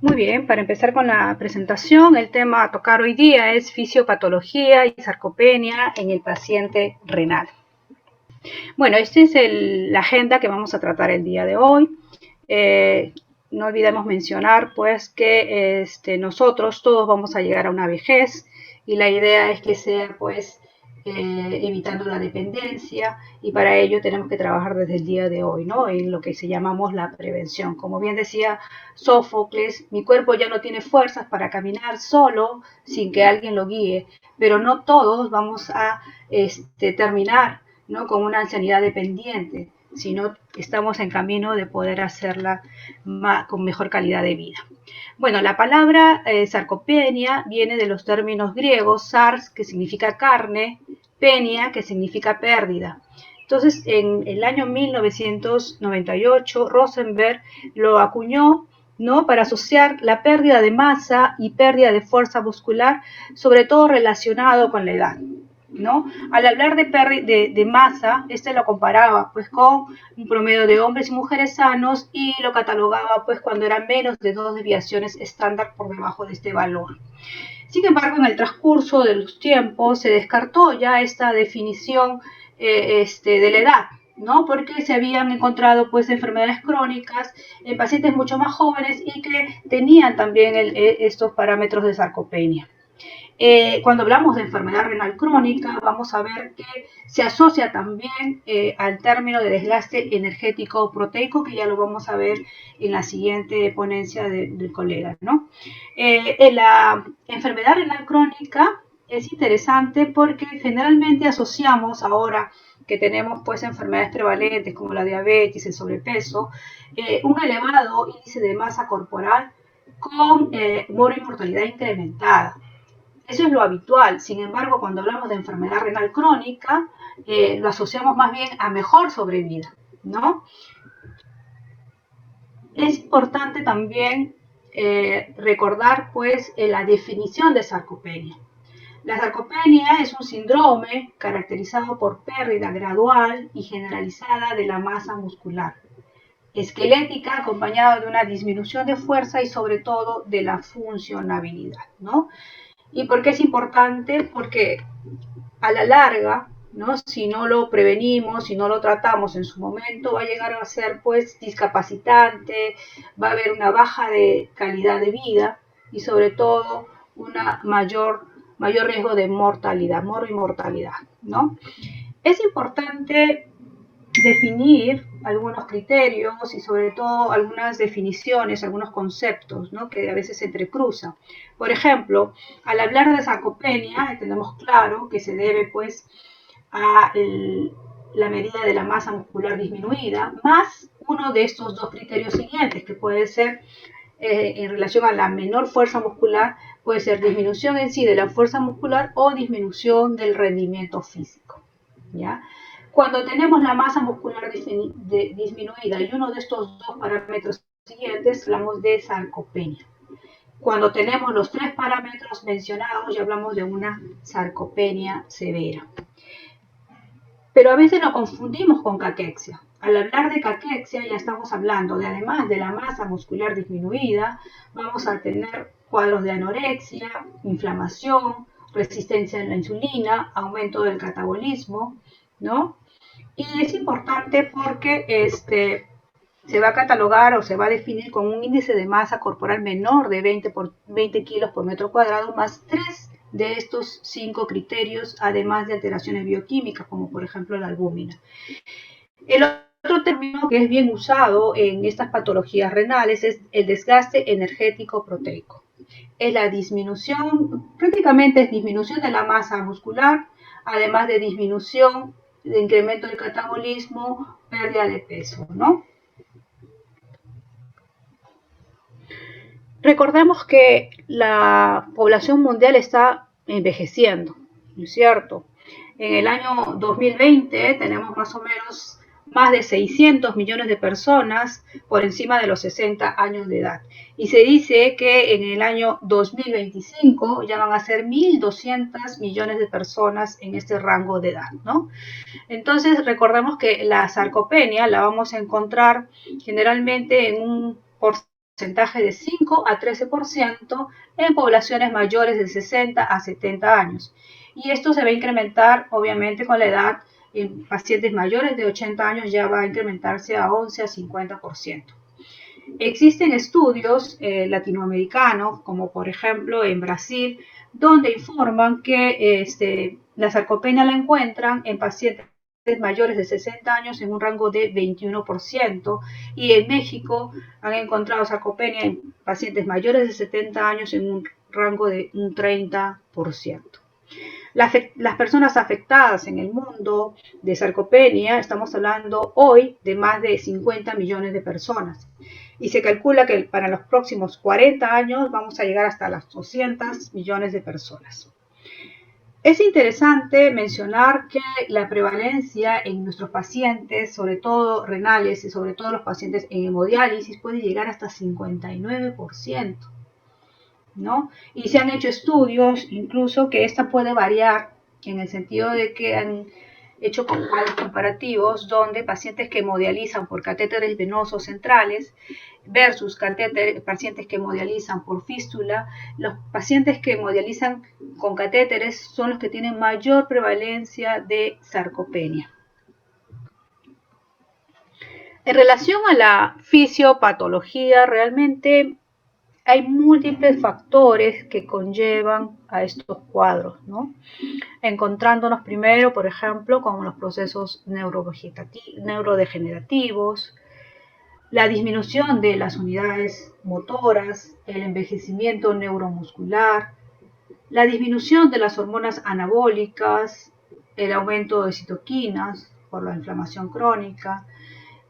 Muy bien, para empezar con la presentación, el tema a tocar hoy día es fisiopatología y sarcopenia en el paciente renal. Bueno, esta es la agenda que vamos a tratar el día de hoy. No olvidemos mencionar pues que nosotros todos vamos a llegar a una vejez y la idea es que sea pues evitando la dependencia, y para ello tenemos que trabajar desde el día de hoy, ¿no? En lo que se llamamos la prevención. Como bien decía Sófocles, mi cuerpo ya no tiene fuerzas para caminar solo sin que alguien lo guíe, pero no todos vamos a terminar, ¿no?, con una ancianidad dependiente, sino estamos en camino de poder hacerla con mejor calidad de vida. Bueno, la palabra sarcopenia viene de los términos griegos sars, que significa carne, penia, que significa pérdida. Entonces, en el año 1998, Rosenberg lo acuñó, ¿no?, para asociar la pérdida de masa y pérdida de fuerza muscular, sobre todo relacionado con la edad, ¿no? Al hablar de masa, lo comparaba pues con un promedio de hombres y mujeres sanos y lo catalogaba pues cuando eran menos de 2 desviaciones estándar por debajo de este valor. Sin embargo, en el transcurso de los tiempos se descartó ya esta definición de la edad, ¿no?, porque se habían encontrado pues enfermedades crónicas en pacientes mucho más jóvenes y que tenían también estos parámetros de sarcopenia. Cuando hablamos de enfermedad renal crónica, vamos a ver que se asocia también al término de desgaste energético proteico, que ya lo vamos a ver en la siguiente ponencia del colega, ¿no? En la enfermedad renal crónica es interesante porque generalmente asociamos, ahora que tenemos pues enfermedades prevalentes como la diabetes, el sobrepeso, un elevado índice de masa corporal con mortalidad incrementada. Eso es lo habitual. Sin embargo, cuando hablamos de enfermedad renal crónica, lo asociamos más bien a mejor sobrevida, ¿no? Es importante también recordar pues la definición de sarcopenia. La sarcopenia es un síndrome caracterizado por pérdida gradual y generalizada de la masa muscular esquelética, acompañada de una disminución de fuerza y sobre todo de la funcionabilidad, ¿no? ¿Y por qué es importante? Porque a la larga, ¿no?, si no lo prevenimos, si no lo tratamos en su momento, va a llegar a ser pues discapacitante, va a haber una baja de calidad de vida y sobre todo una mayor riesgo de mortalidad, morbimortalidad, ¿no? Es importante definir algunos criterios y sobre todo algunas definiciones, algunos conceptos, ¿no?, que a veces se entrecruzan. Por ejemplo, al hablar de sarcopenia, tenemos claro que se debe pues a la medida de la masa muscular disminuida, más uno de estos dos criterios siguientes, que puede ser en relación a la menor fuerza muscular, puede ser disminución en sí de la fuerza muscular o disminución del rendimiento físico, ¿ya? Cuando tenemos la masa muscular disminuida y uno de estos dos parámetros siguientes, hablamos de sarcopenia. Cuando tenemos los 3 parámetros mencionados, ya hablamos de una sarcopenia severa. Pero a veces lo confundimos con caquexia. Al hablar de caquexia ya estamos hablando de, además de la masa muscular disminuida, vamos a tener cuadros de anorexia, inflamación, resistencia a la insulina, aumento del catabolismo, ¿no? Y es importante porque se va a catalogar o se va a definir con un índice de masa corporal menor de 20 kilos por metro cuadrado, más 3 de estos 5 criterios, además de alteraciones bioquímicas, como por ejemplo la albúmina. El otro término que es bien usado en estas patologías renales es el desgaste energético proteico. Es la disminución, prácticamente es disminución de la masa muscular, además de disminución de incremento del catabolismo, pérdida de peso, ¿no? Recordemos que la población mundial está envejeciendo, ¿no es cierto? En el año 2020 tenemos más o menos más de 600 millones de personas por encima de los 60 años de edad. Y se dice que en el año 2025 ya van a ser 1.200 millones de personas en este rango de edad, ¿no? Entonces, recordemos que la sarcopenia la vamos a encontrar generalmente en un porcentaje porcentaje de 5 a 13% en poblaciones mayores de 60 a 70 años. Y esto se va a incrementar obviamente con la edad. En pacientes mayores de 80 años ya va a incrementarse a 11 a 50%. Existen estudios latinoamericanos, como por ejemplo en Brasil, donde informan que la sarcopenia la encuentran en pacientes mayores de 60 años en un rango de 21%, y en México han encontrado sarcopenia en pacientes mayores de 70 años en un rango de un 30%. Las personas afectadas en el mundo de sarcopenia, estamos hablando hoy de más de 50 millones de personas. Y se calcula que para los próximos 40 años vamos a llegar hasta las 200 millones de personas. Es interesante mencionar que la prevalencia en nuestros pacientes, sobre todo renales y sobre todo los pacientes en hemodiálisis, puede llegar hasta 59%. ¿No? Y se han hecho estudios incluso que esta puede variar en el sentido de que han hecho comparativos donde pacientes que hemodializan por catéteres venosos centrales versus pacientes que hemodializan por fístula, los pacientes que hemodializan con catéteres son los que tienen mayor prevalencia de sarcopenia. En relación a la fisiopatología, realmente hay múltiples factores que conllevan a estos cuadros, ¿no? Encontrándonos primero, por ejemplo, con los procesos neurodegenerativos, la disminución de las unidades motoras, el envejecimiento neuromuscular, la disminución de las hormonas anabólicas, el aumento de citoquinas por la inflamación crónica,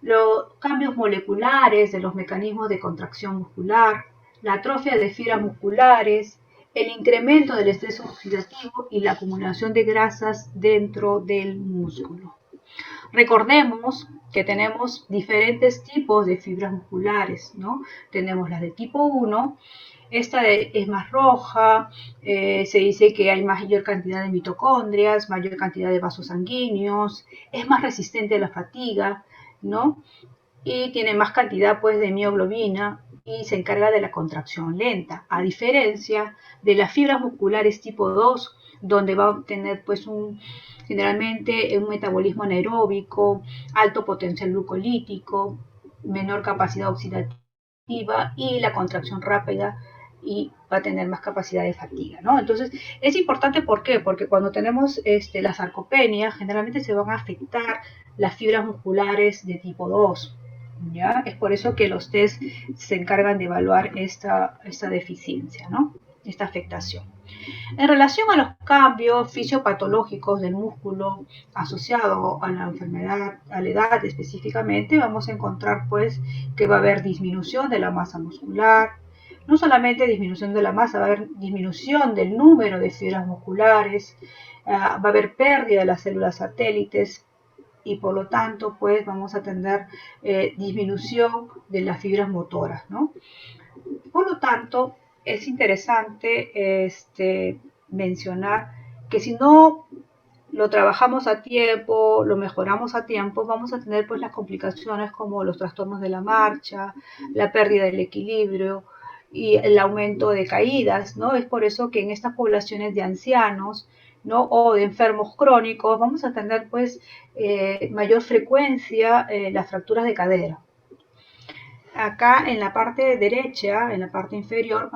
los cambios moleculares de los mecanismos de contracción muscular, la atrofia de fibras musculares, el incremento del estrés oxidativo y la acumulación de grasas dentro del músculo. Recordemos que tenemos diferentes tipos de fibras musculares, ¿no? Tenemos las de tipo 1, esta es más roja, se dice que hay mayor cantidad de mitocondrias, mayor cantidad de vasos sanguíneos, es más resistente a la fatiga, ¿no? Y tiene más cantidad pues de mioglobina y se encarga de la contracción lenta, a diferencia de las fibras musculares tipo 2, donde va a tener pues generalmente un metabolismo anaeróbico, alto potencial glucolítico, menor capacidad oxidativa y la contracción rápida, y va a tener más capacidad de fatiga, ¿no? Entonces, es importante, ¿por qué? Porque cuando tenemos la sarcopenia, generalmente se van a afectar las fibras musculares de tipo 2, ¿ya? Es por eso que los test se encargan de evaluar esta deficiencia, ¿no? Esta afectación. En relación a los cambios fisiopatológicos del músculo asociado a la enfermedad, a la edad específicamente, vamos a encontrar pues que va a haber disminución de la masa muscular, no solamente disminución de la masa, va a haber disminución del número de fibras musculares, va a haber pérdida de las células satélites y por lo tanto pues vamos a tener disminución de las fibras motoras, ¿no? Por lo tanto, es interesante mencionar que si no lo trabajamos a tiempo, lo mejoramos a tiempo, vamos a tener pues las complicaciones como los trastornos de la marcha, la pérdida del equilibrio y el aumento de caídas, ¿no? Es por eso que en estas poblaciones de ancianos, ¿no? O de enfermos crónicos vamos a tener pues mayor frecuencia las fracturas de cadera. Acá en la parte derecha, en la parte inferior,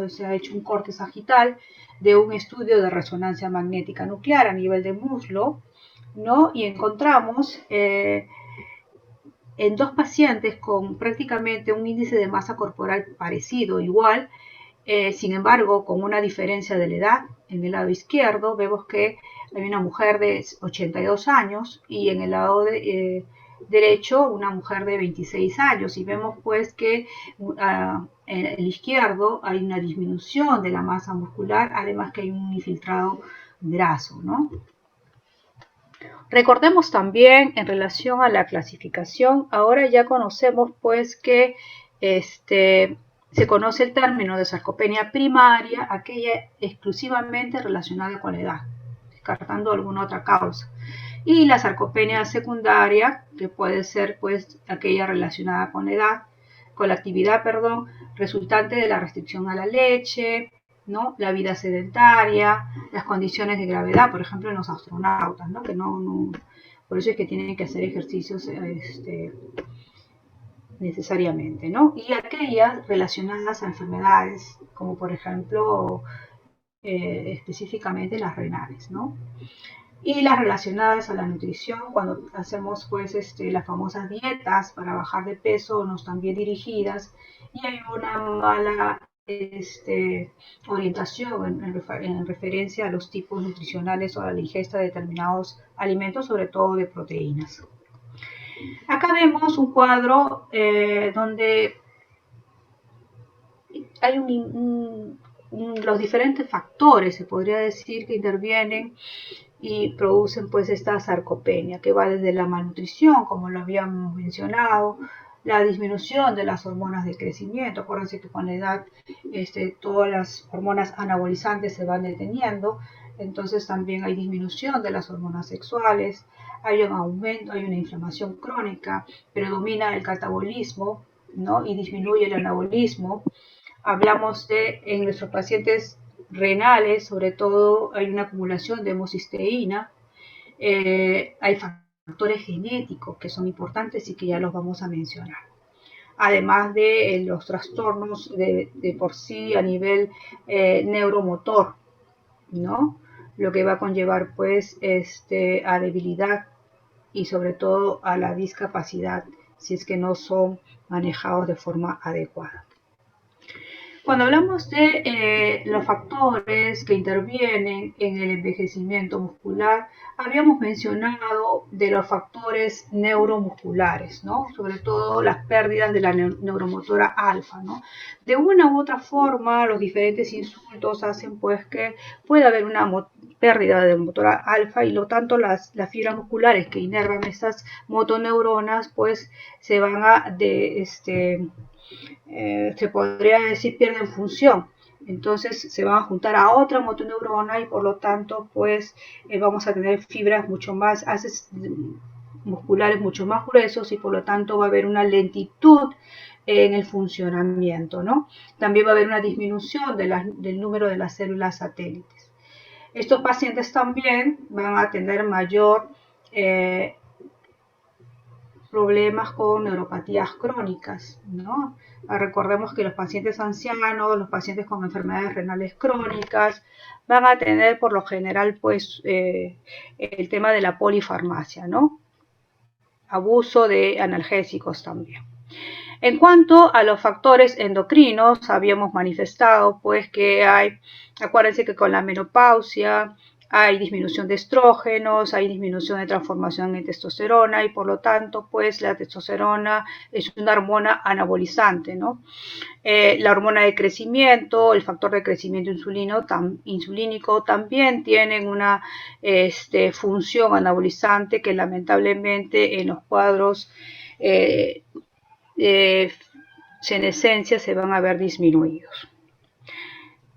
se ha hecho un corte sagital de un estudio de resonancia magnética nuclear a nivel de muslo, ¿no? Y encontramos en dos pacientes con prácticamente un índice de masa corporal parecido, igual, sin embargo, con una diferencia de la edad. En el lado izquierdo vemos que hay una mujer de 82 años y en el lado derecho una mujer de 26 años, y vemos pues que en el izquierdo hay una disminución de la masa muscular, además que hay un infiltrado graso, ¿no? Recordemos también en relación a la clasificación, ahora ya conocemos pues que se conoce el término de sarcopenia primaria, aquella exclusivamente relacionada con la edad, descartando alguna otra causa. Y la sarcopenia secundaria, que puede ser pues aquella relacionada con la edad, con la actividad, perdón, resultante de la restricción a la leche, ¿no? La vida sedentaria, las condiciones de gravedad, por ejemplo, en los astronautas, ¿no? Que por eso es que tienen que hacer ejercicios necesariamente, ¿no? Y aquellas relacionadas a enfermedades, como por ejemplo, específicamente las renales, ¿no? Y las relacionadas a la nutrición, cuando hacemos pues las famosas dietas para bajar de peso, no están bien dirigidas y hay una mala orientación en referencia a los tipos nutricionales o a la ingesta de determinados alimentos, sobre todo de proteínas. Acá vemos un cuadro donde hay los diferentes factores, se podría decir, que intervienen y producen pues esta sarcopenia, que va desde la malnutrición, como lo habíamos mencionado, la disminución de las hormonas de crecimiento. Acuérdense que con la edad todas las hormonas anabolizantes se van deteniendo, entonces también hay disminución de las hormonas sexuales, hay un aumento, hay una inflamación crónica, predomina el catabolismo, ¿no? Y disminuye el anabolismo. Hablamos en nuestros pacientes renales, sobre todo hay una acumulación de homocisteína, hay factores genéticos que son importantes y que ya los vamos a mencionar. Además de los trastornos de por sí a nivel neuromotor, ¿no? Lo que va a conllevar pues a debilidad y sobre todo a la discapacidad si es que no son manejados de forma adecuada. Cuando hablamos de los factores que intervienen en el envejecimiento muscular, habíamos mencionado de los factores neuromusculares, ¿no? Sobre todo las pérdidas de la neuromotora alfa, ¿no? De una u otra forma, los diferentes insultos hacen pues que pueda haber una pérdida de motora alfa y lo tanto las fibras musculares que inervan estas motoneuronas pues se van a se podría decir pierden función, entonces se van a juntar a otra motoneurona y por lo tanto pues vamos a tener fibras mucho más, haces musculares mucho más gruesos y por lo tanto va a haber una lentitud en el funcionamiento, ¿no? También va a haber una disminución del número de las células satélites. Estos pacientes también van a tener mayor problemas con neuropatías crónicas, ¿no? Recordemos que los pacientes ancianos, los pacientes con enfermedades renales crónicas, van a tener por lo general pues el tema de la polifarmacia, ¿no? Abuso de analgésicos también. En cuanto a los factores endocrinos, habíamos manifestado pues que acuérdense que con la menopausia hay disminución de estrógenos, hay disminución de transformación en testosterona y por lo tanto pues la testosterona es una hormona anabolizante, ¿no? La hormona de crecimiento, el factor de crecimiento insulínico también tienen una función anabolizante que lamentablemente en los cuadros senescencia se van a ver disminuidos.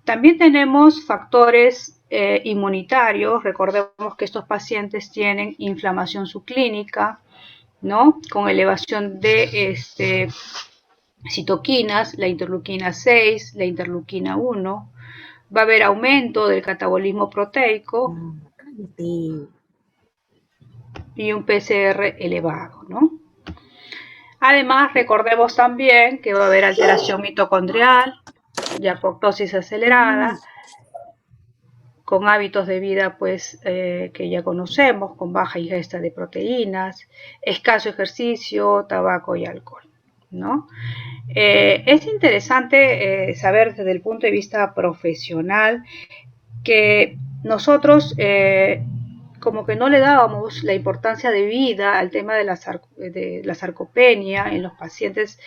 También tenemos factores inmunitarios. Recordemos que estos pacientes tienen inflamación subclínica, ¿no? Con elevación de citoquinas, la interleuquina 6, la interleuquina 1. Va a haber aumento del catabolismo proteico y un PCR elevado, ¿no? Además, recordemos también que va a haber alteración mitocondrial y apoptosis acelerada, con hábitos de vida pues que ya conocemos, con baja ingesta de proteínas, escaso ejercicio, tabaco y alcohol, ¿no? Es interesante saber desde el punto de vista profesional que nosotros como que no le dábamos la importancia de vida al tema de la sarcopenia en los pacientes,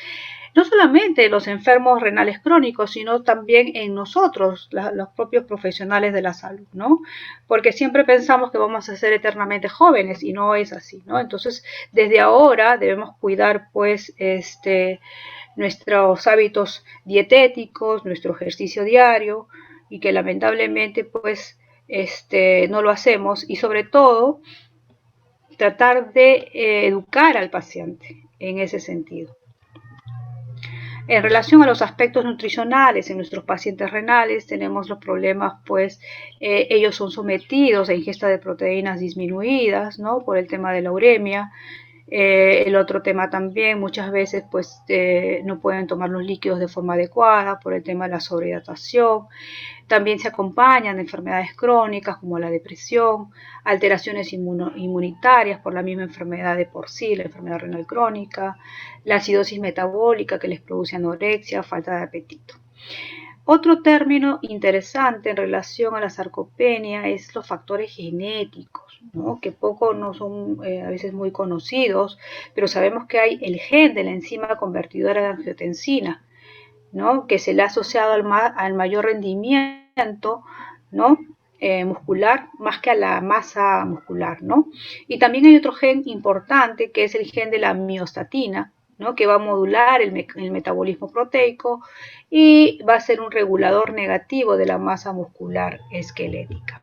no solamente en los enfermos renales crónicos, sino también en nosotros, los propios profesionales de la salud, ¿no? Porque siempre pensamos que vamos a ser eternamente jóvenes y no es así, ¿no? Entonces, desde ahora debemos cuidar, pues, nuestros hábitos dietéticos, nuestro ejercicio diario y que lamentablemente, pues, no lo hacemos y sobre todo tratar de educar al paciente en ese sentido. En relación a los aspectos nutricionales en nuestros pacientes renales, tenemos los problemas, pues ellos son sometidos a ingesta de proteínas disminuidas, ¿no? Por el tema de la uremia. El otro tema también, muchas veces pues no pueden tomar los líquidos de forma adecuada por el tema de la sobrehidratación. También se acompañan de enfermedades crónicas como la depresión, alteraciones inmunitarias por la misma enfermedad de por sí, la enfermedad renal crónica, la acidosis metabólica que les produce anorexia, falta de apetito. Otro término interesante en relación a la sarcopenia es los factores genéticos, ¿no? Que poco no son a veces muy conocidos, pero sabemos que hay el gen de la enzima convertidora de angiotensina, ¿no? Que se le ha asociado al mayor rendimiento, ¿no? Muscular más que a la masa muscular, ¿no? Y también hay otro gen importante que es el gen de la miostatina, ¿no? Que va a modular el metabolismo proteico y va a ser un regulador negativo de la masa muscular esquelética.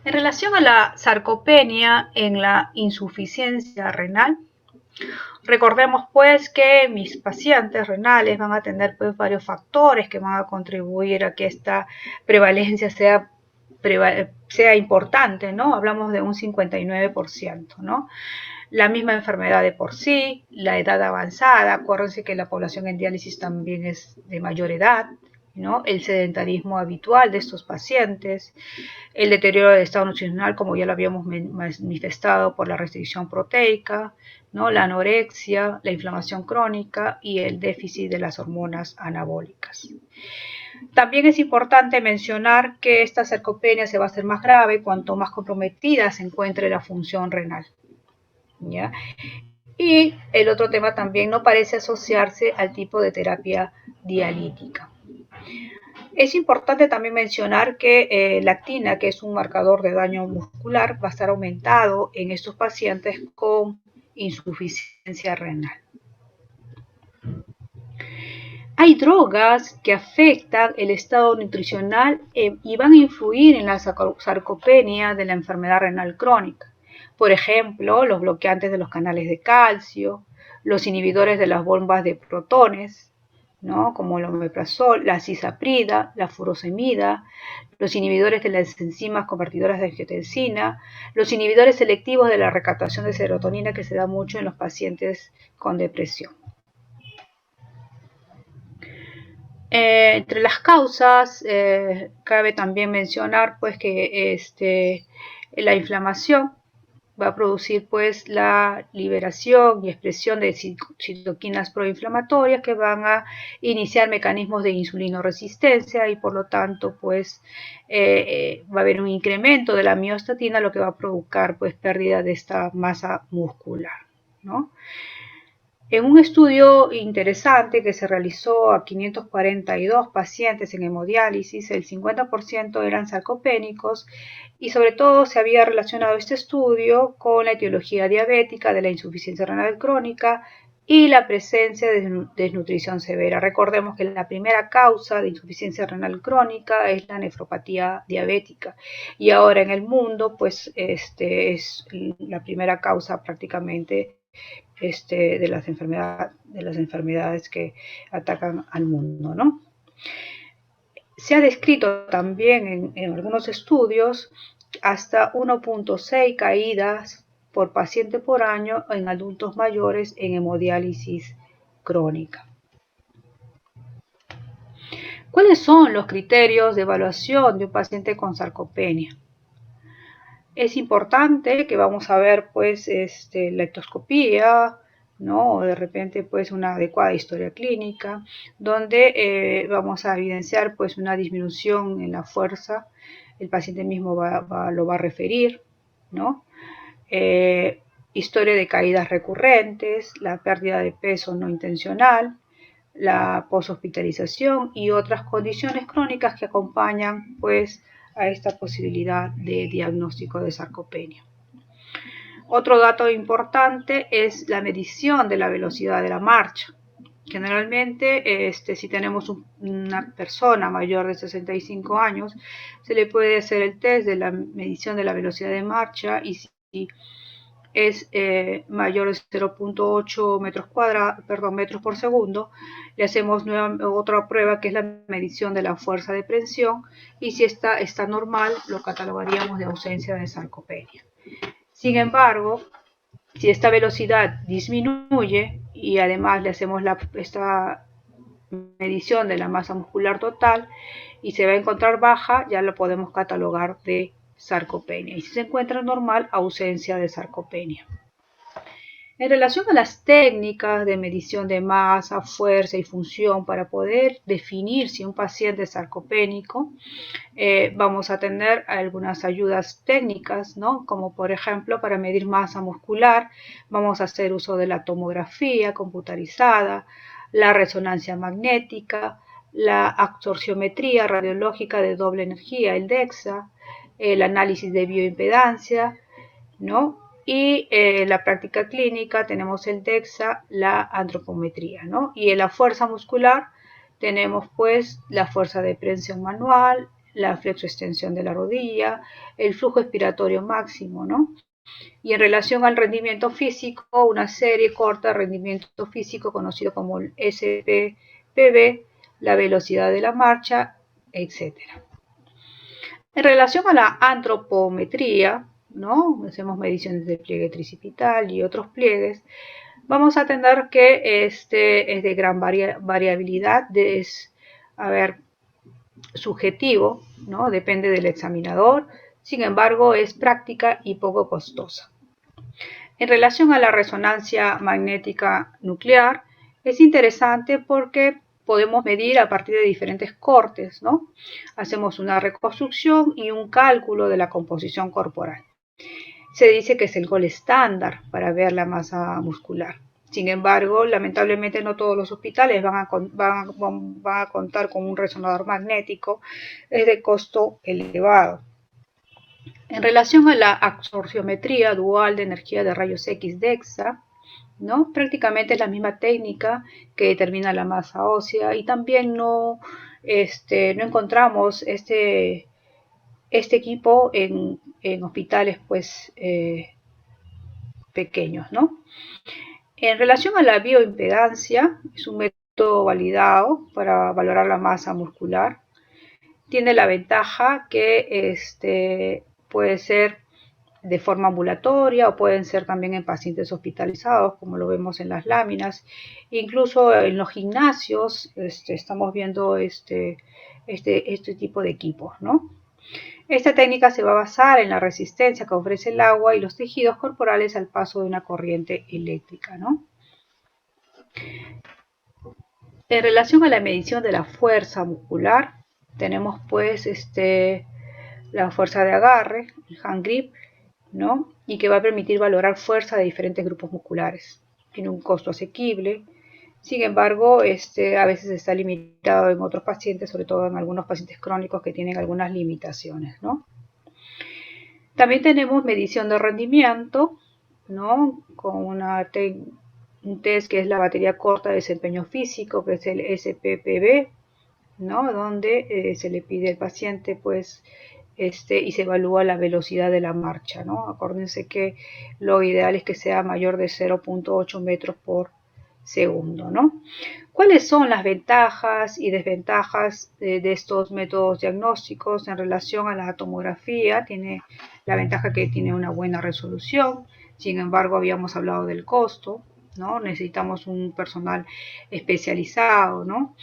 En relación a la sarcopenia en la insuficiencia renal, recordemos pues que mis pacientes renales van a tener pues varios factores que van a contribuir a que esta prevalencia sea importante, ¿no? Hablamos de un 59%, ¿no? La misma enfermedad de por sí, la edad avanzada, acuérdense que la población en diálisis también es de mayor edad, ¿no? El sedentarismo habitual de estos pacientes, el deterioro del estado nutricional, como ya lo habíamos manifestado por la restricción proteica, ¿no? La anorexia, la inflamación crónica y el déficit de las hormonas anabólicas. También es importante mencionar que esta sarcopenia se va a hacer más grave cuanto más comprometida se encuentre la función renal, ¿ya? Y el otro tema también no parece asociarse al tipo de terapia dialítica. Es importante también mencionar que la actina, que es un marcador de daño muscular, va a estar aumentado en estos pacientes con insuficiencia renal. Hay drogas que afectan el estado nutricional y van a influir en la sarcopenia de la enfermedad renal crónica. Por ejemplo, los bloqueantes de los canales de calcio, los inhibidores de las bombas de protones, ¿no? Como el omeprazol, la cisaprida, la furosemida, los inhibidores de las enzimas convertidoras de angiotensina, los inhibidores selectivos de la recaptación de serotonina que se da mucho en los pacientes con depresión. Entre las causas, cabe también mencionar pues que la inflamación va a producir pues la liberación y expresión de citoquinas proinflamatorias que van a iniciar mecanismos de insulinoresistencia y por lo tanto pues va a haber un incremento de la miostatina, lo que va a provocar pues pérdida de esta masa muscular, ¿no? En un estudio interesante que se realizó a 542 pacientes en hemodiálisis, el 50% eran sarcopénicos y sobre todo se había relacionado este estudio con la etiología diabética de la insuficiencia renal crónica y la presencia de desnutrición severa. Recordemos que la primera causa de insuficiencia renal crónica es la nefropatía diabética y ahora en el mundo pues es la primera causa prácticamente de las enfermedades que atacan al mundo, ¿no? Se ha descrito también en algunos estudios hasta 1.6 caídas por paciente por año en adultos mayores en hemodiálisis crónica. ¿Cuáles son los criterios de evaluación de un paciente con sarcopenia? Es importante que vamos a ver pues la ectoscopía, ¿no? O de repente pues una adecuada historia clínica, donde vamos a evidenciar pues una disminución en la fuerza, el paciente mismo lo va a referir, ¿no? Historia de caídas recurrentes, la pérdida de peso no intencional, la poshospitalización y otras condiciones crónicas que acompañan pues a esta posibilidad de diagnóstico de sarcopenia. Otro dato importante es la medición de la velocidad de la marcha. Generalmente, si tenemos una persona mayor de 65 años, se le puede hacer el test de la medición de la velocidad de marcha y si es mayor de 0.8 metros por segundo, le hacemos otra prueba que es la medición de la fuerza de presión, y si está normal lo catalogaríamos de ausencia de sarcopenia. Sin embargo, si esta velocidad disminuye y además le hacemos esta medición de la masa muscular total y se va a encontrar baja, ya lo podemos catalogar de sarcopenia. Y si se encuentra normal, ausencia de sarcopenia. En relación a las técnicas de medición de masa, fuerza y función para poder definir si un paciente es sarcopénico, vamos a tener algunas ayudas técnicas, ¿no? Como por ejemplo para medir masa muscular vamos a hacer uso de la tomografía computarizada, la resonancia magnética, la absorciometría radiológica de doble energía, el DEXA, el análisis de bioimpedancia, ¿no? Y en la práctica clínica tenemos el DEXA, la antropometría, ¿no? Y en la fuerza muscular tenemos pues la fuerza de prensión manual, la flexoextensión de la rodilla, el flujo expiratorio máximo, ¿no? Y en relación al rendimiento físico, una serie corta de rendimiento físico conocido como el SPPB, la velocidad de la marcha, etc. En relación a la antropometría, ¿no? Hacemos mediciones de pliegue tricipital y otros pliegues. Vamos a tener que este es de gran variabilidad, es subjetivo, ¿no? Depende del examinador. Sin embargo, es práctica y poco costosa. En relación a la resonancia magnética nuclear, es interesante porque podemos medir a partir de diferentes cortes, ¿no? Hacemos una reconstrucción y un cálculo de la composición corporal. Se dice que es el gold estándar para ver la masa muscular. Sin embargo, lamentablemente no todos los hospitales van a contar con un resonador magnético, es de costo elevado. En relación a la absorciometría dual de energía de rayos X DEXA, ¿no? Prácticamente es la misma técnica que determina la masa ósea, y también no encontramos este equipo en hospitales pues pequeños, ¿no? En relación a la bioimpedancia, es un método validado para valorar la masa muscular. Tiene la ventaja que puede ser de forma ambulatoria o pueden ser también en pacientes hospitalizados, como lo vemos en las láminas. Incluso en los gimnasios estamos viendo este tipo de equipos, ¿no? Esta técnica se va a basar en la resistencia que ofrece el agua y los tejidos corporales al paso de una corriente eléctrica, ¿no? En relación a la medición de la fuerza muscular, tenemos pues la fuerza de agarre, el hand grip, ¿no? Y que va a permitir valorar fuerza de diferentes grupos musculares. Tiene un costo asequible. Sin embargo, a veces está limitado en otros pacientes, sobre todo en algunos pacientes crónicos que tienen algunas limitaciones, ¿no? También tenemos medición de rendimiento, ¿no? Con un test que es la batería corta de desempeño físico, que es el SPPB, ¿no? Donde se le pide al paciente, pues, y se evalúa la velocidad de la marcha, ¿no? Acuérdense que lo ideal es que sea mayor de 0.8 metros por segundo, ¿no? ¿Cuáles son las ventajas y desventajas de estos métodos diagnósticos en relación a la tomografía? Tiene la ventaja que tiene una buena resolución. Sin embargo, habíamos hablado del costo, ¿no? Necesitamos un personal especializado, ¿no?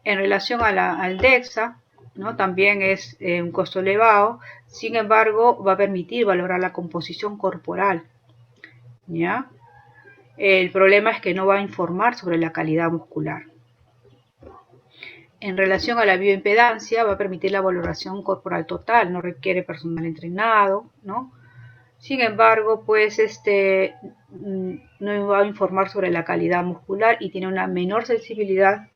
En relación al DEXA, ¿no? También es un costo elevado. Sin embargo, va a permitir valorar la composición corporal, ¿ya? El problema es que no va a informar sobre la calidad muscular. En relación a la bioimpedancia, va a permitir la valoración corporal total, no requiere personal entrenado, ¿no? Sin embargo, pues no va a informar sobre la calidad muscular y tiene una menor sensibilidad.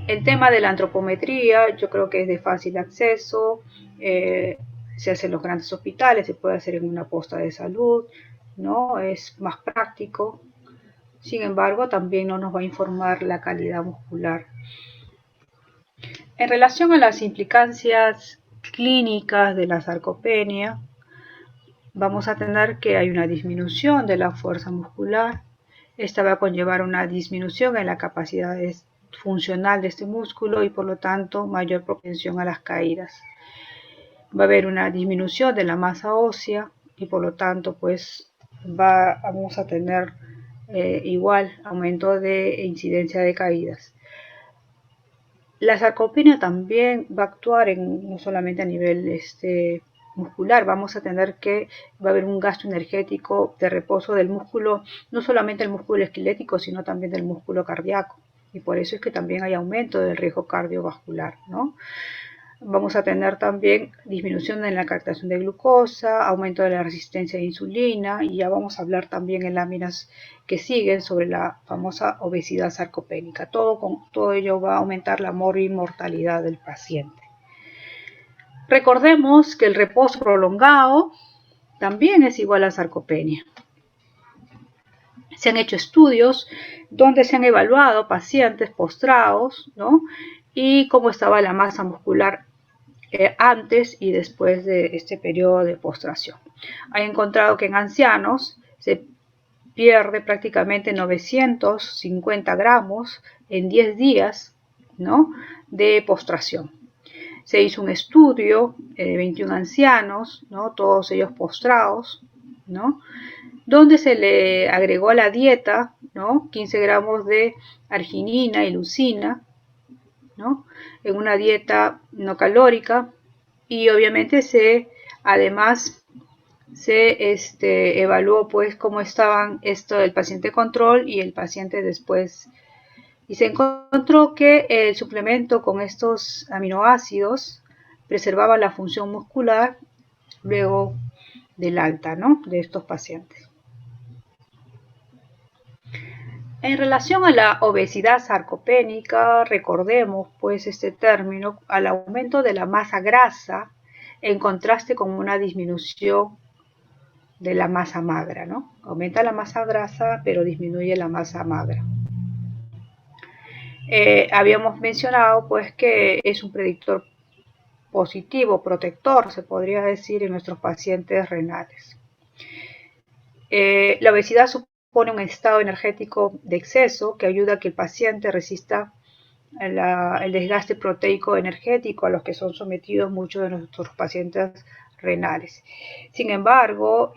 El tema de la antropometría, yo creo que es de fácil acceso, se hace en los grandes hospitales, se puede hacer en una posta de salud, ¿no? Es más práctico. Sin embargo, también no nos va a informar la calidad muscular. En relación a las implicancias clínicas de la sarcopenia, vamos a tener que hay una disminución de la fuerza muscular. Esta va a conllevar una disminución en la capacidad funcional de este músculo y por lo tanto mayor propensión a las caídas. Va a haber una disminución de la masa ósea y por lo tanto pues vamos a tener igual aumento de incidencia de caídas. La sarcopenia también va a actuar no solamente a nivel muscular, vamos a tener que va a haber un gasto energético de reposo del músculo, no solamente el músculo esquelético, sino también del músculo cardíaco. Y por eso es que también hay aumento del riesgo cardiovascular, ¿no? Vamos a tener también disminución en la captación de glucosa, aumento de la resistencia a insulina y ya vamos a hablar también en láminas que siguen sobre la famosa obesidad sarcopénica. Todo ello va a aumentar la mortalidad del paciente. Recordemos que el reposo prolongado también es igual a sarcopenia. Se han hecho estudios donde se han evaluado pacientes postrados, ¿no? Y cómo estaba la masa muscular antes y después de este periodo de postración. Han encontrado que en ancianos se pierde prácticamente 950 gramos en 10 días, ¿no?, de postración. Se hizo un estudio de 21 ancianos, ¿no?, todos ellos postrados, ¿no?, donde se le agregó a la dieta, ¿no?, 15 gramos de arginina y leucina, ¿no?, en una dieta no calórica, y obviamente además se evaluó pues cómo estaban el paciente control y el paciente después, y se encontró que el suplemento con estos aminoácidos preservaba la función muscular luego del alta, ¿no?, de estos pacientes. En relación a la obesidad sarcopénica, recordemos pues este término al aumento de la masa grasa en contraste con una disminución de la masa magra, ¿no? Aumenta la masa grasa, pero disminuye la masa magra. Habíamos mencionado pues que es un predictor positivo, protector, se podría decir, en nuestros pacientes renales. La obesidad supone un estado energético de exceso que ayuda a que el paciente resista el desgaste proteico energético a los que son sometidos muchos de nuestros pacientes renales. Sin embargo,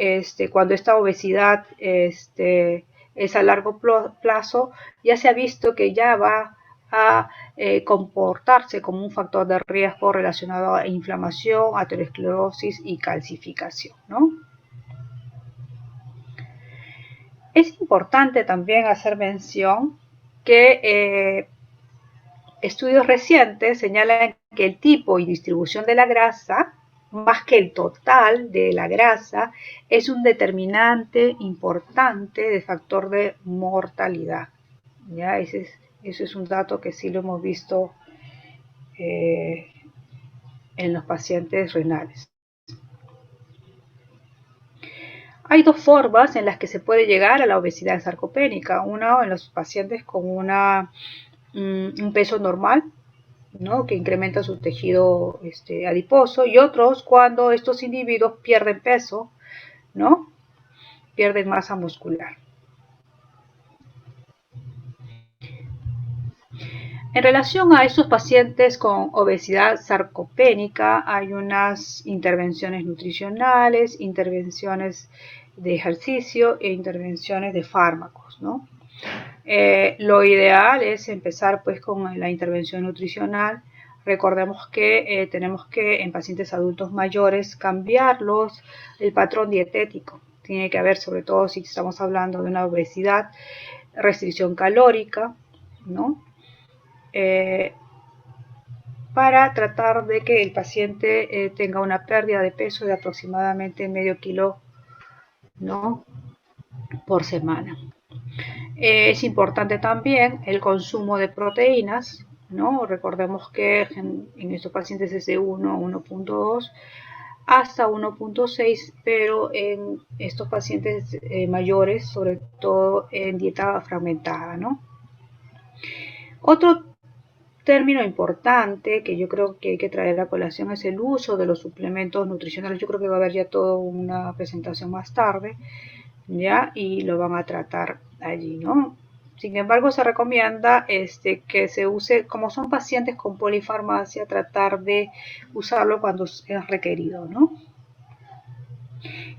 cuando esta obesidad es a largo plazo, ya se ha visto que ya va a comportarse como un factor de riesgo relacionado a inflamación, aterosclerosis y calcificación, ¿no? Es importante también hacer mención que estudios recientes señalan que el tipo y distribución de la grasa, más que el total de la grasa, es un determinante importante de factor de mortalidad. ¿Ya? Ese es un dato que sí lo hemos visto en los pacientes renales. Hay dos formas en las que se puede llegar a la obesidad sarcopénica. Una en los pacientes con un peso normal, ¿no?, que incrementa su tejido adiposo, y otros cuando estos individuos pierden peso, ¿no?, pierden masa muscular. En relación a estos pacientes con obesidad sarcopénica, hay unas intervenciones nutricionales, intervenciones de ejercicio e intervenciones de fármacos, ¿no? Lo ideal es empezar pues con la intervención nutricional. Recordemos que tenemos que en pacientes adultos mayores cambiarlos el patrón dietético. Tiene que haber, sobre todo si estamos hablando de una obesidad, restricción calórica, ¿no?, para tratar de que el paciente tenga una pérdida de peso de aproximadamente medio kilo, ¿no?, por semana. Es importante también el consumo de proteínas, ¿no? Recordemos que en estos pacientes es de 1 a 1.2 hasta 1.6, pero en estos pacientes mayores, sobre todo en dieta fragmentada, ¿no? Otro término importante que yo creo que hay que traer a colación es el uso de los suplementos nutricionales. Yo creo que va a haber ya toda una presentación más tarde, ¿ya? Y lo van a tratar allí, ¿no? Sin embargo, se recomienda que se use, como son pacientes con polifarmacia, tratar de usarlo cuando es requerido, ¿no?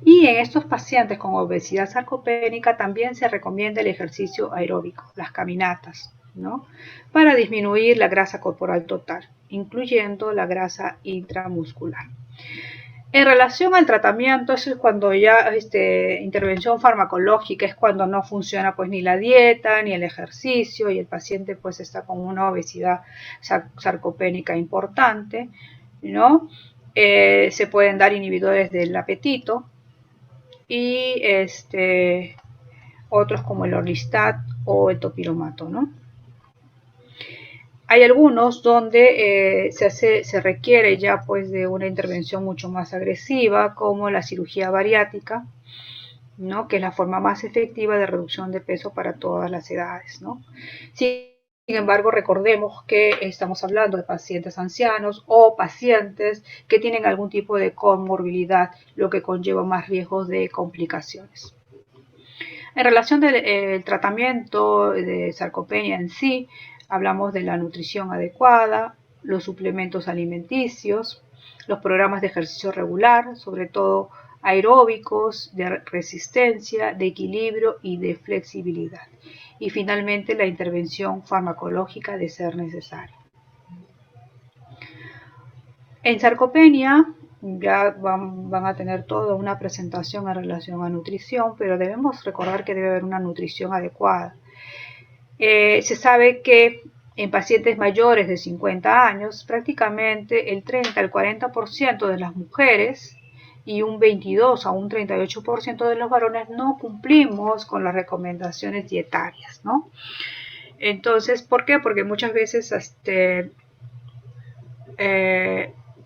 Y en estos pacientes con obesidad sarcopénica también se recomienda el ejercicio aeróbico, las caminatas, ¿no? Para disminuir la grasa corporal total, incluyendo la grasa intramuscular. En relación al tratamiento, eso es cuando ya intervención farmacológica, es cuando no funciona pues ni la dieta ni el ejercicio y el paciente pues está con una obesidad sarcopénica importante, ¿no? Se pueden dar inhibidores del apetito y otros como el orlistat o el topiromato, ¿no? Hay algunos donde se requiere ya pues de una intervención mucho más agresiva, como la cirugía bariátrica, ¿no? Que es la forma más efectiva de reducción de peso para todas las edades, ¿no? Sin embargo, recordemos que estamos hablando de pacientes ancianos o pacientes que tienen algún tipo de comorbilidad, lo que conlleva más riesgos de complicaciones. En relación del tratamiento de sarcopenia en sí, hablamos de la nutrición adecuada, los suplementos alimenticios, los programas de ejercicio regular, sobre todo aeróbicos, de resistencia, de equilibrio y de flexibilidad. Y finalmente la intervención farmacológica de ser necesaria. En sarcopenia ya van a tener toda una presentación en relación a nutrición, pero debemos recordar que debe haber una nutrición adecuada. Se sabe que en pacientes mayores de 50 años, prácticamente el 30 al 40% de las mujeres y un 22 a un 38% de los varones no cumplimos con las recomendaciones dietarias, ¿no? Entonces, ¿por qué? Porque muchas veces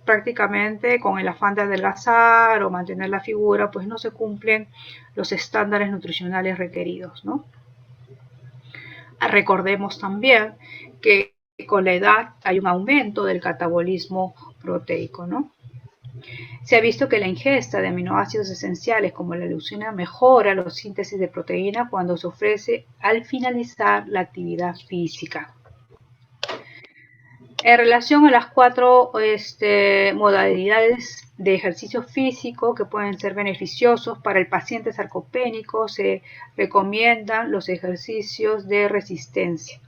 prácticamente con el afán de adelgazar o mantener la figura, pues no se cumplen los estándares nutricionales requeridos, ¿no? Recordemos también que con la edad hay un aumento del catabolismo proteico, ¿no? Se ha visto que la ingesta de aminoácidos esenciales como la leucina mejora la síntesis de proteína cuando se ofrece al finalizar la actividad física. En relación a las 4 modalidades de ejercicio físico que pueden ser beneficiosos para el paciente sarcopénico, se recomiendan los ejercicios de resistencia,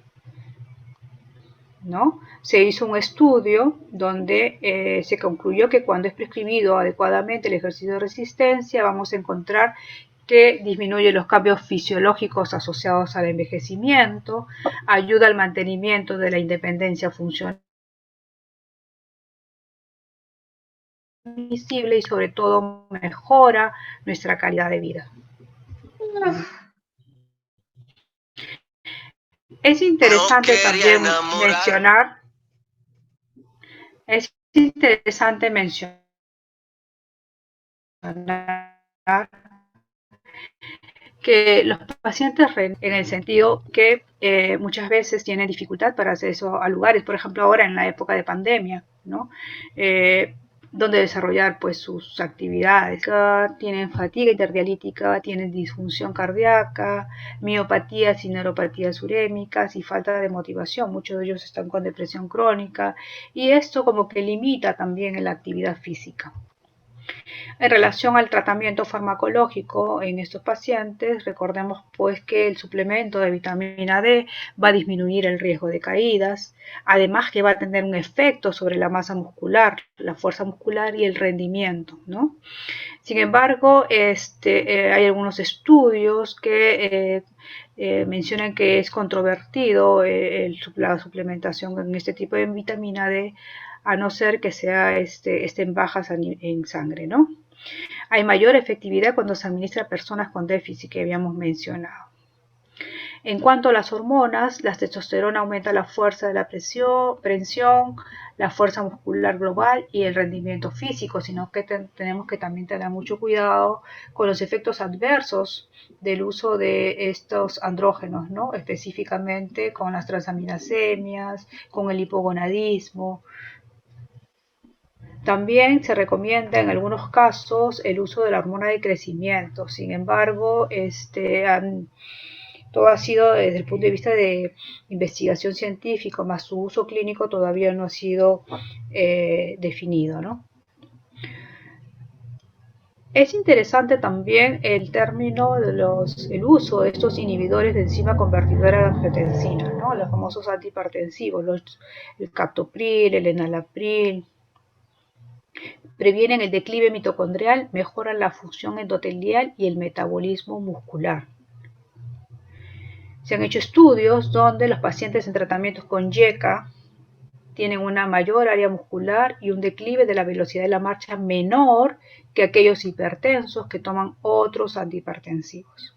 ¿no? Se hizo un estudio donde se concluyó que cuando es prescribido adecuadamente el ejercicio de resistencia, vamos a encontrar que disminuye los cambios fisiológicos asociados al envejecimiento, ayuda al mantenimiento de la independencia funcional visible y sobre todo mejora nuestra calidad de vida. Es interesante también mencionar que los pacientes en el sentido que muchas veces tienen dificultad para acceso a lugares, por ejemplo ahora en la época de pandemia, ¿no? Donde desarrollar pues sus actividades, tienen fatiga interdialítica, tienen disfunción cardíaca, miopatías y neuropatías urémicas y falta de motivación, muchos de ellos están con depresión crónica y esto como que limita también la actividad física. En relación al tratamiento farmacológico en estos pacientes, recordemos pues que el suplemento de vitamina D va a disminuir el riesgo de caídas, además que va a tener un efecto sobre la masa muscular, la fuerza muscular y el rendimiento, ¿no? Sin embargo, hay algunos estudios que mencionan que es controvertido la suplementación en este tipo de vitamina D, a no ser que sea estén bajas en sangre, ¿no? Hay mayor efectividad cuando se administra a personas con déficit que habíamos mencionado. En cuanto a las hormonas, la testosterona aumenta la fuerza de la presión, la fuerza muscular global y el rendimiento físico, sino que tenemos que también tener mucho cuidado con los efectos adversos del uso de estos andrógenos, ¿no? Específicamente con las transaminasemias, con el hipogonadismo. También se recomienda en algunos casos el uso de la hormona de crecimiento. Sin embargo, todo ha sido desde el punto de vista de investigación científica, más su uso clínico todavía no ha sido definido, ¿no? Es interesante también el término de el uso de estos inhibidores de enzima convertidora de angiotensina, ¿no? Los famosos antihipertensivos, el captopril, el enalapril. Previenen el declive mitocondrial, mejoran la función endotelial y el metabolismo muscular. Se han hecho estudios donde los pacientes en tratamientos con YECA tienen una mayor área muscular y un declive de la velocidad de la marcha menor que aquellos hipertensos que toman otros antihipertensivos.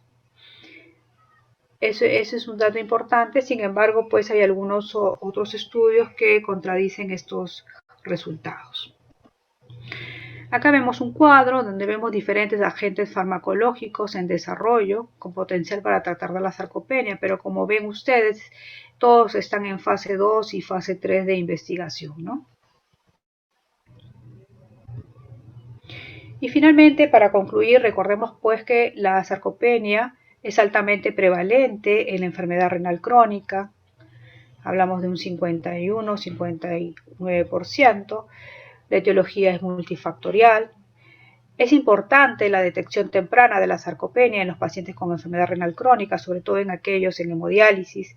Ese es un dato importante, sin embargo, pues hay algunos otros estudios que contradicen estos resultados. Acá vemos un cuadro donde vemos diferentes agentes farmacológicos en desarrollo con potencial para tratar de la sarcopenia, pero como ven ustedes, todos están en fase 2 y fase 3 de investigación, ¿no? Y finalmente, para concluir, recordemos pues que la sarcopenia es altamente prevalente en la enfermedad renal crónica. Hablamos de un 51-59%. La etiología es multifactorial. Es importante la detección temprana de la sarcopenia en los pacientes con enfermedad renal crónica, sobre todo en aquellos en hemodiálisis,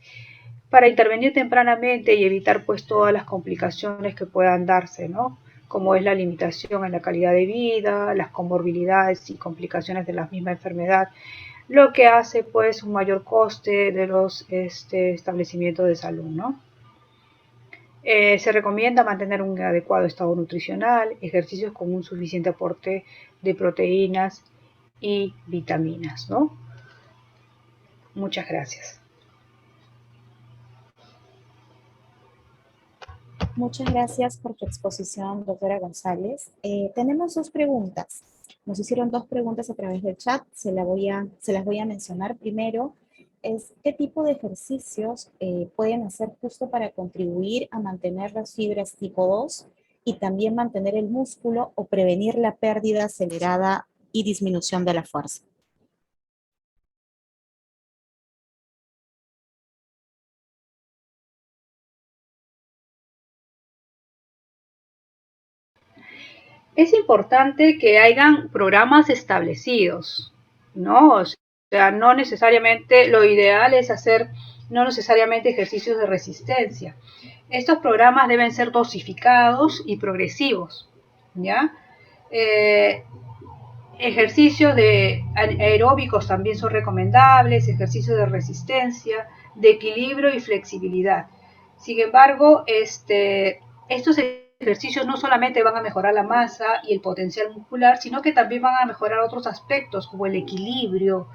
para intervenir tempranamente y evitar pues todas las complicaciones que puedan darse, ¿no? Como es la limitación en la calidad de vida, las comorbilidades y complicaciones de la misma enfermedad, lo que hace pues un mayor coste de los establecimientos de salud, ¿no? Se recomienda mantener un adecuado estado nutricional, ejercicios con un suficiente aporte de proteínas y vitaminas, ¿no? Muchas gracias. Muchas gracias por tu exposición, doctora González. Tenemos dos preguntas. Nos hicieron dos preguntas a través del chat, se las voy a mencionar. Primero, ¿qué tipo de ejercicios pueden hacer justo para contribuir a mantener las fibras tipo 2 y también mantener el músculo o prevenir la pérdida acelerada y disminución de la fuerza? Es importante que hayan programas establecidos, ¿no? O sea, no necesariamente, lo ideal es hacer no necesariamente ejercicios de resistencia. Estos programas deben ser dosificados y progresivos, ¿ya? Ejercicios aeróbicos también son recomendables, ejercicios de resistencia, de equilibrio y flexibilidad. Sin embargo, estos ejercicios no solamente van a mejorar la masa y el potencial muscular, sino que también van a mejorar otros aspectos como el equilibrio,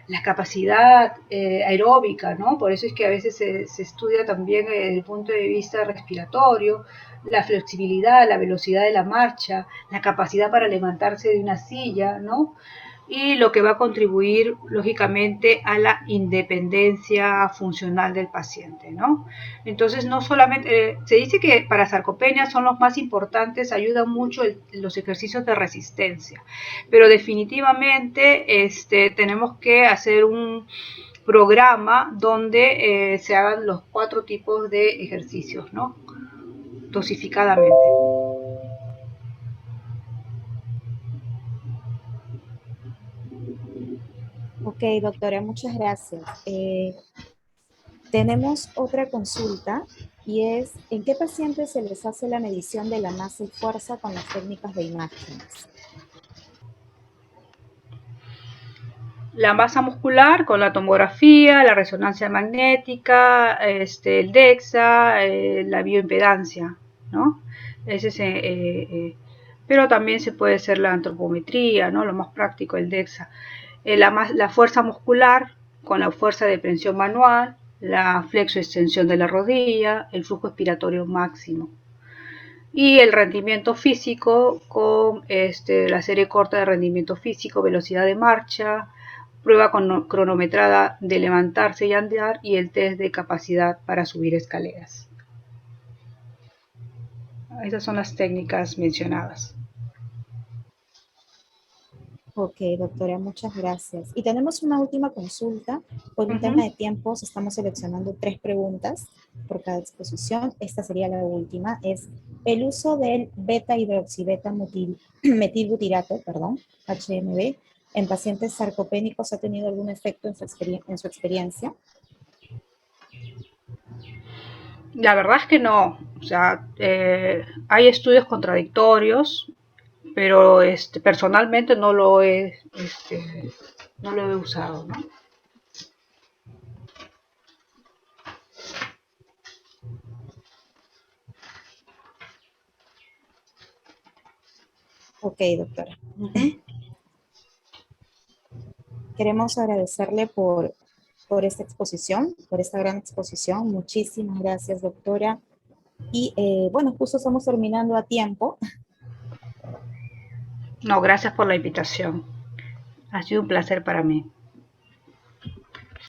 la capacidad aeróbica, ¿no? Por eso es que a veces se estudia también desde el punto de vista respiratorio, la flexibilidad, la velocidad de la marcha, la capacidad para levantarse de una silla, ¿no? Y lo que va a contribuir, lógicamente, a la independencia funcional del paciente, ¿no? Entonces, no solamente, se dice que para sarcopenia son los más importantes, ayudan mucho los ejercicios de resistencia, pero definitivamente tenemos que hacer un programa donde se hagan los 4 tipos de ejercicios, ¿no? Dosificadamente. Ok, doctora, muchas gracias. Tenemos otra consulta y es, ¿en qué pacientes se les hace la medición de la masa y fuerza con las técnicas de imágenes? La masa muscular con la tomografía, la resonancia magnética, el DEXA, la bioimpedancia, ¿no? Pero también se puede hacer la antropometría, ¿no? Lo más práctico, el DEXA. La fuerza muscular con la fuerza de presión manual, la flexoextensión de la rodilla, el flujo expiratorio máximo. Y el rendimiento físico con la serie corta de rendimiento físico, velocidad de marcha, prueba cronometrada de levantarse y andar y el test de capacidad para subir escaleras. Esas son las técnicas mencionadas. Ok, doctora, muchas gracias. Y tenemos una última consulta. Por un tema de tiempos, estamos seleccionando 3 preguntas por cada exposición. Esta sería la última. Es el uso del beta-hidroxibeta metilbutirato, HMB, en pacientes sarcopénicos, ¿ha tenido algún efecto en su experiencia? La verdad es que no. O sea, hay estudios contradictorios, pero personalmente no lo he usado, ¿no? Ok, doctora. Queremos agradecerle por esta exposición, por esta gran exposición. Muchísimas gracias, doctora. Y bueno, justo estamos terminando a tiempo. No, gracias por la invitación. Ha sido un placer para mí.